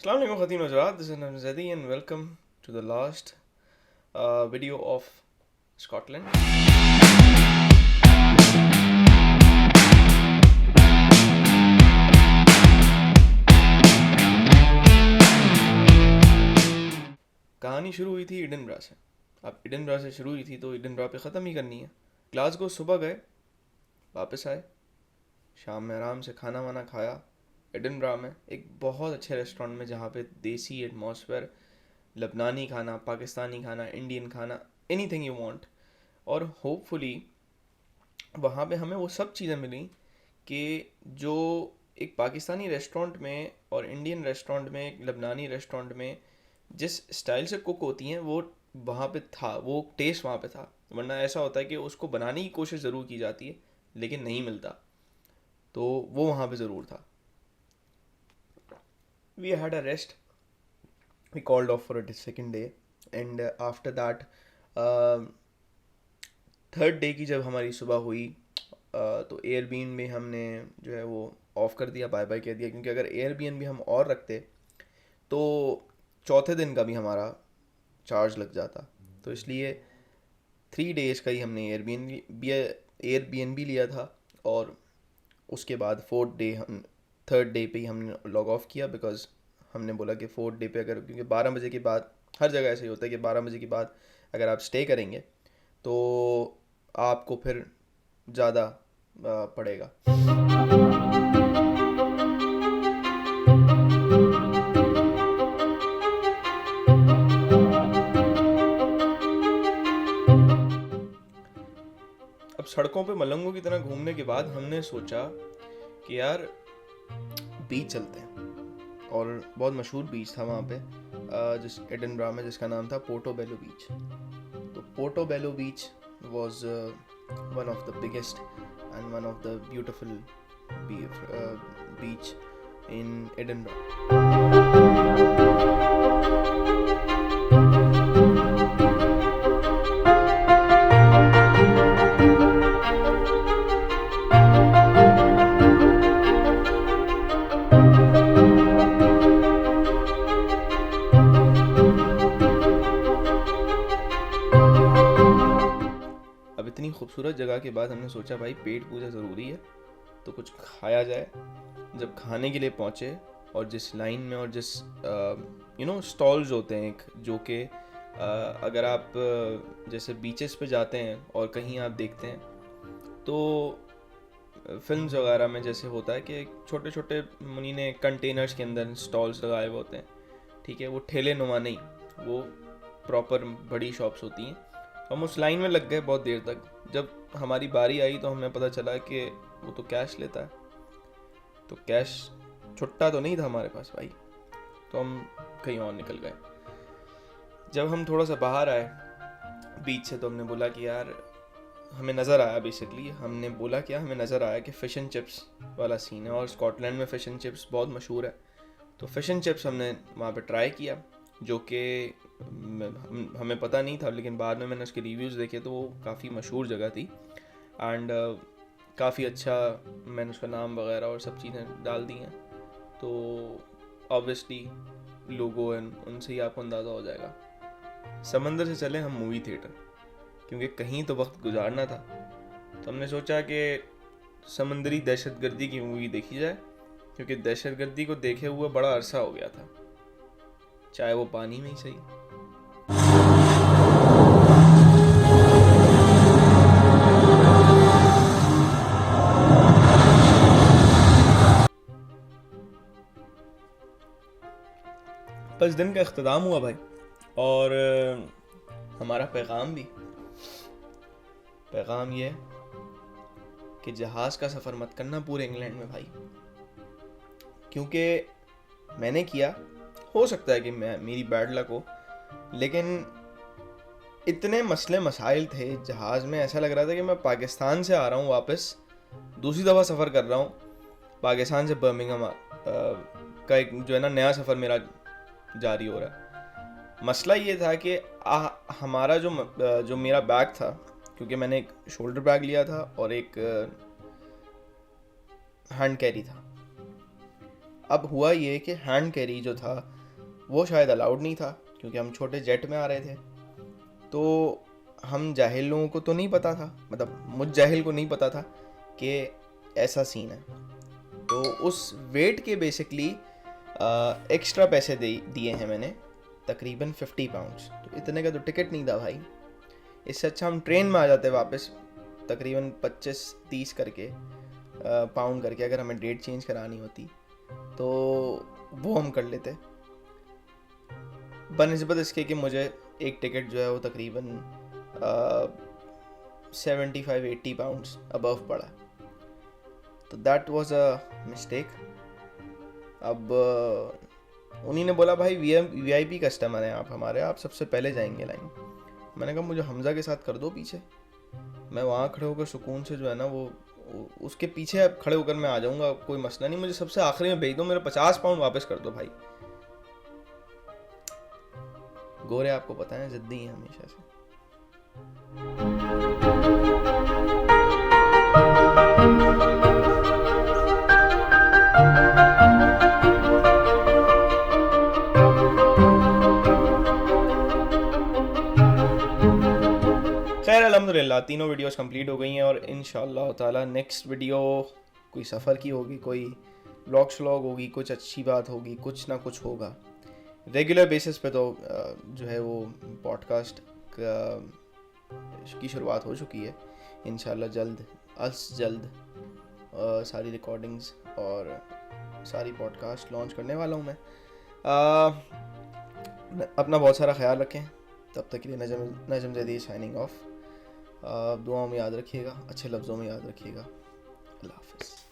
Assalamu alaikum Khatin Wajrat, this is Namzadi and welcome to the last video of Scotland. कहानी शुरू हुई थी Edinburgh से। अब एडिनबरा से शुरू हुई थी तो एडिनबरा पे ख़त्म ही करनी है। ग्लासगो सुबह गए, वापस आए, शाम में आराम से खाना वाना खाया एडिनबरा में एक बहुत अच्छे रेस्टोरेंट में, जहाँ पे देसी एटमॉस्फेयर, लबनानी खाना, पाकिस्तानी खाना, इंडियन खाना, एनीथिंग यू वांट। और होपफुली वहाँ पे हमें वो सब चीज़ें मिली कि जो एक पाकिस्तानी रेस्टोरेंट में और इंडियन रेस्टोरेंट में, एक लबनानी रेस्टोरेंट में जिस स्टाइल से कुक होती हैं वो वहाँ पे था, वो टेस्ट वहाँ पे था। वरना ऐसा होता है कि उसको बनाने की कोशिश ज़रूर की जाती है लेकिन नहीं मिलता, तो वो वहाँ पे ज़रूर था। We had a rest. We called off for a second day, and after that, third day की जब हमारी सुबह हुई, तो एयरबीएन में हमने जो है वो ऑफ़ कर दिया, बाय बाय कह दिया, क्योंकि अगर एयरबीएन भी हम और रखते तो चौथे दिन का भी हमारा चार्ज लग जाता। तो इसलिए 3 डेज़ का ही हमने एयरबीएन भी लिया था, और उसके बाद फोर्थ डे हम थर्ड डे पे ही हमने लॉग ऑफ किया, बिकॉज हमने बोला कि फोर्थ डे पे अगर, क्योंकि 12 बजे के बाद हर जगह ऐसे ही होता है कि 12 बजे के बाद अगर आप स्टे करेंगे तो आपको फिर ज़्यादा पड़ेगा। अब सड़कों पे मलंगों की तरह घूमने के बाद हमने सोचा कि यार बीच चलते हैं, और बहुत मशहूर बीच था वहाँ पे जिस एडिनबरा में, जिसका नाम था पोर्टोबेलो बीच। तो portobello beach was one of the biggest and one of the beautiful beach in Edinburgh. अब इतनी खूबसूरत जगह के बाद हमने सोचा भाई पेट पूजा ज़रूरी है, तो कुछ खाया जाए। जब खाने के लिए पहुँचे और जिस लाइन में और जिस स्टॉल्स होते हैं एक, जो कि अगर आप जैसे बीचेस पे जाते हैं और कहीं आप देखते हैं तो फिल्म्स वगैरह में जैसे होता है कि छोटे छोटे मुनी ने कंटेनर्स के अंदर स्टॉल्स लगाए हुए होते हैं, ठीक है, वो ठेले नुमा नहीं, वो प्रॉपर बड़ी शॉप्स होती हैं। हम उस लाइन में लग गए बहुत देर तक। जब हमारी बारी आई तो हमें पता चला कि वो तो कैश लेता है, तो कैश छुट्टा तो नहीं था हमारे पास भाई, तो हम कहीं और निकल गए। जब हम थोड़ा सा बाहर आए बीच से तो हमने बोला कि यार हमें नज़र आया, बेसिकली हमने बोला क्या, हमें नज़र आया कि फ़िश एंड चिप्स वाला सीन है, और स्कॉटलैंड में फ़िश एंड चिप्स बहुत मशहूर है। तो फ़िश एंड चिप्स हमने वहाँ पे ट्राई किया, जो कि हमें पता नहीं था, लेकिन बाद में मैंने उसके रिव्यूज़ देखे तो वो काफ़ी मशहूर जगह थी, एंड काफ़ी अच्छा मैंने उसका नाम वगैरह और सब चीज़ें डाल दी हैं। तो ऑब्वियसली लोगो एंड उनसे ही आपको अंदाज़ा हो जाएगा। समंदर से चले हम मूवी थिएटर, क्योंकि कहीं तो वक्त गुजारना था। तो हमने सोचा कि समंदरी दहशतगर्दी की मूवी देखी जाए, क्योंकि दहशतगर्दी को देखे हुए बड़ा अरसा हो गया था, चाहे वो पानी में ही सही। बस दिन का इख्तिताम हुआ भाई, और हमारा पैगाम ये कि जहाज़ का सफ़र मत करना पूरे इंग्लैंड में भाई, क्योंकि मैंने किया, हो सकता है कि मेरी बैड लक हो, लेकिन इतने मसले मसाइल थे जहाज़ में, ऐसा लग रहा था कि मैं पाकिस्तान से आ रहा हूँ वापस, दूसरी दफ़ा सफ़र कर रहा हूँ पाकिस्तान से बर्मिंघम का, एक जो है ना नया सफ़र मेरा जारी हो रहा है। मसला ये था कि हमारा जो मेरा बैग था, क्योंकि मैंने एक शोल्डर बैग लिया था और एक हैंड कैरी था। अब हुआ ये कि हैंड कैरी जो था वो शायद अलाउड नहीं था, क्योंकि हम छोटे जेट में आ रहे थे। तो हम जाहिल लोगों को तो नहीं पता था, मतलब मुझ जाहिल को नहीं पता था कि ऐसा सीन है। तो उस वेट के बेसिकली एक्स्ट्रा पैसे दिए हैं मैंने, तकरीबन 50 पाउंड्स। तो इतने का तो टिकट नहीं था भाई, इससे अच्छा हम ट्रेन में आ जाते वापस, तकरीबन 25-30 करके पाउंड करके, अगर हमें डेट चेंज करानी होती तो वो हम कर लेते। बनिस्बत इसके कि मुझे एक टिकट जो है वो तकरीबन 75-80 पाउंड्स अबव पड़ा, तो दैट वाज अ मिस्टेक। अब उन्हीं ने बोला भाई वीआईपी कस्टमर हैं आप हमारे, आप सबसे पहले जाएंगे लाइन। मैंने कहा मुझे हमजा के साथ कर दो पीछे, मैं वहाँ खड़े होकर सुकून से जो है ना वो उसके पीछे खड़े होकर मैं आ जाऊँगा, कोई मसला नहीं, मुझे सबसे आखिरी में भेज दो, मेरे 50 पाउंड वापस कर दो भाई। गोरे आपको पता है जिद्दी हैं हमेशा से। खैर अल्हम्दुलिल्लाह तीनों वीडियोस कंप्लीट हो गई हैं, और इंशाअल्लाह ताला नेक्स्ट वीडियो कोई सफ़र की होगी, कोई व्लॉग श्लॉग होगी, कुछ अच्छी बात होगी, कुछ ना कुछ होगा। रेगुलर बेसिस पे तो जो है वो पॉडकास्ट की शुरुआत हो चुकी है। इंशाल्लाह जल्द सारी रिकॉर्डिंग्स और सारी पॉडकास्ट लॉन्च करने वाला हूँ मैं। अपना बहुत सारा ख्याल रखें, तब तक के लिए नजम जदीद साइनिंग ऑफ। दुआओं में याद रखिएगा, अच्छे लफ्ज़ों में याद रखिएगा। अल्लाह हाफ़िज़।